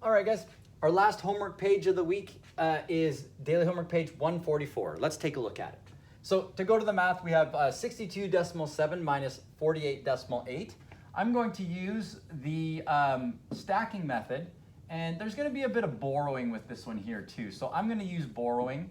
All right, guys. Our last homework page of the week is daily homework page 144. Let's take a look at it. So to go to the math, we have 62.7 minus 48.8. I'm going to use the stacking method, and there's going to be a bit of borrowing with this one here too. So I'm going to use borrowing.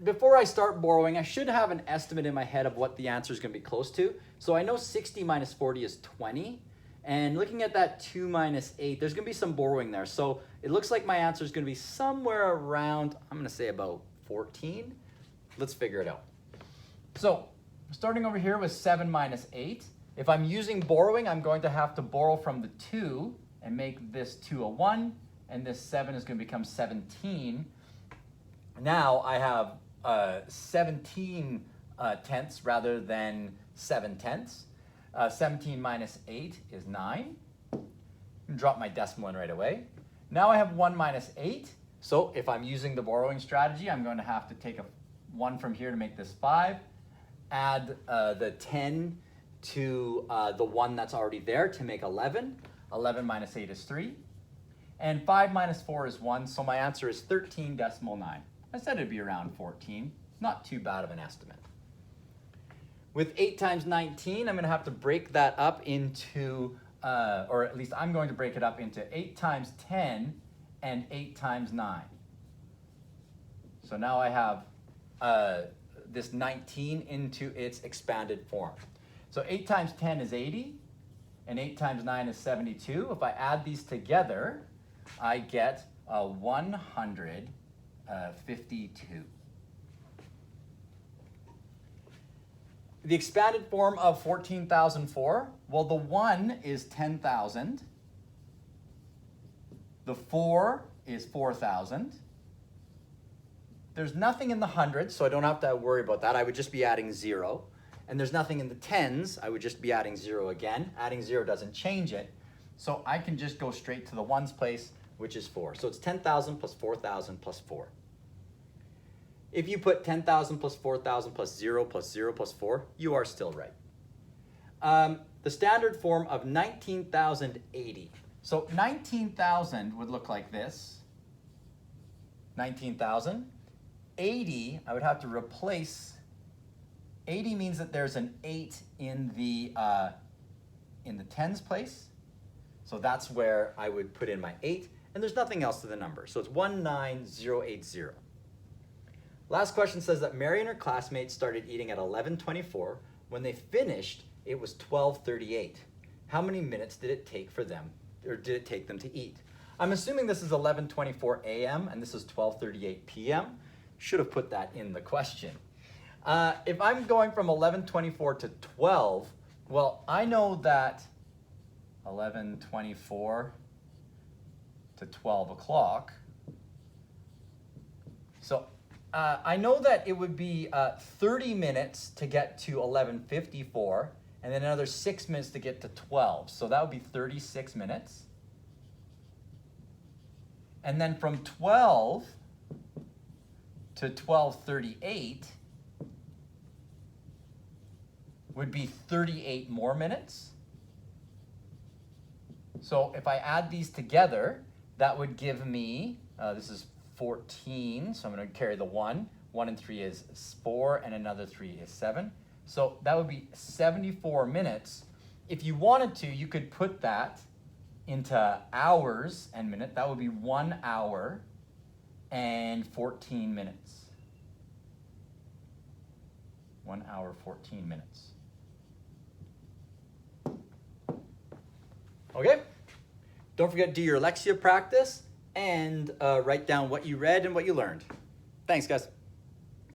Before I start borrowing, I should have an estimate in my head of what the answer is going to be close to. So I know 60 minus 40 is 20. And looking at that 2 minus 8, there's going to be some borrowing there. So it looks like my answer is going to be somewhere around, I'm going to say about 14. Let's figure it out. So starting over here with 7 minus 8. If I'm using borrowing, I'm going to have to borrow from the 2 and make this 2 a 1. And this 7 is going to become 17. Now I have 17 tenths rather than 7 tenths. 17 minus 8 is 9. Drop my decimal in right away. Now I have 1 minus 8. So if I'm using the borrowing strategy, I'm going to have to take a 1 from here to make this 5. Add the 10 to the 1 that's already there to make 11. 11 minus 8 is 3. And 5 minus 4 is 1. So my answer is 13.9. I said it'd be around 14. Not too bad of an estimate. With 8 times 19, I'm going to have to break that up into, or at least I'm going to break it up into 8 times 10 and 8 times 9. So now I have this 19 into its expanded form. So 8 times 10 is 80, and 8 times 9 is 72. If I add these together, I get 152. The expanded form of 14,004, well, the 1 is 10,000. The 4 is 4,000. There's nothing in the hundreds, so I don't have to worry about that. I would just be adding 0. And there's nothing in the tens. I would just be adding 0 again. Adding 0 doesn't change it. So I can just go straight to the ones place, which is 4. So it's 10,000 plus 4,000 plus 4. If you put 10,000 plus 4,000 plus 0 plus 0 plus 4, you are still right. The standard form of 19,080. So 19,000 would look like this. 19,000. 80, I would have to replace. 80 means that there's an 8 in the tens place. So that's where I would put in my 8. And there's nothing else to the number. So it's 19080. Last question says that Mary and her classmates started eating at 11:24. When they finished, it was 12:38. How many minutes did it take for them, or did it take them to eat? I'm assuming this is 11:24 a.m. and this is 12:38 p.m. Should have put that in the question. If I'm going from 11:24 to 12, well, I know that 11:24 to 12 o'clock. So I know that it would be 30 minutes to get to 11:54, and then another 6 minutes to get to 12. So that would be 36 minutes. And then from 12 to 12:38 would be 38 more minutes. So if I add these together, that would give me, this is 14, so I'm going to carry the 1. 1 and 3 is 4, and another 3 is 7. So that would be 74 minutes. If you wanted to, you could put that into hours and minutes. That would be 1 hour and 14 minutes. 1 hour, 14 minutes. Okay? Don't forget to do your Lexia practice and write down what you read and what you learned. Thanks, guys.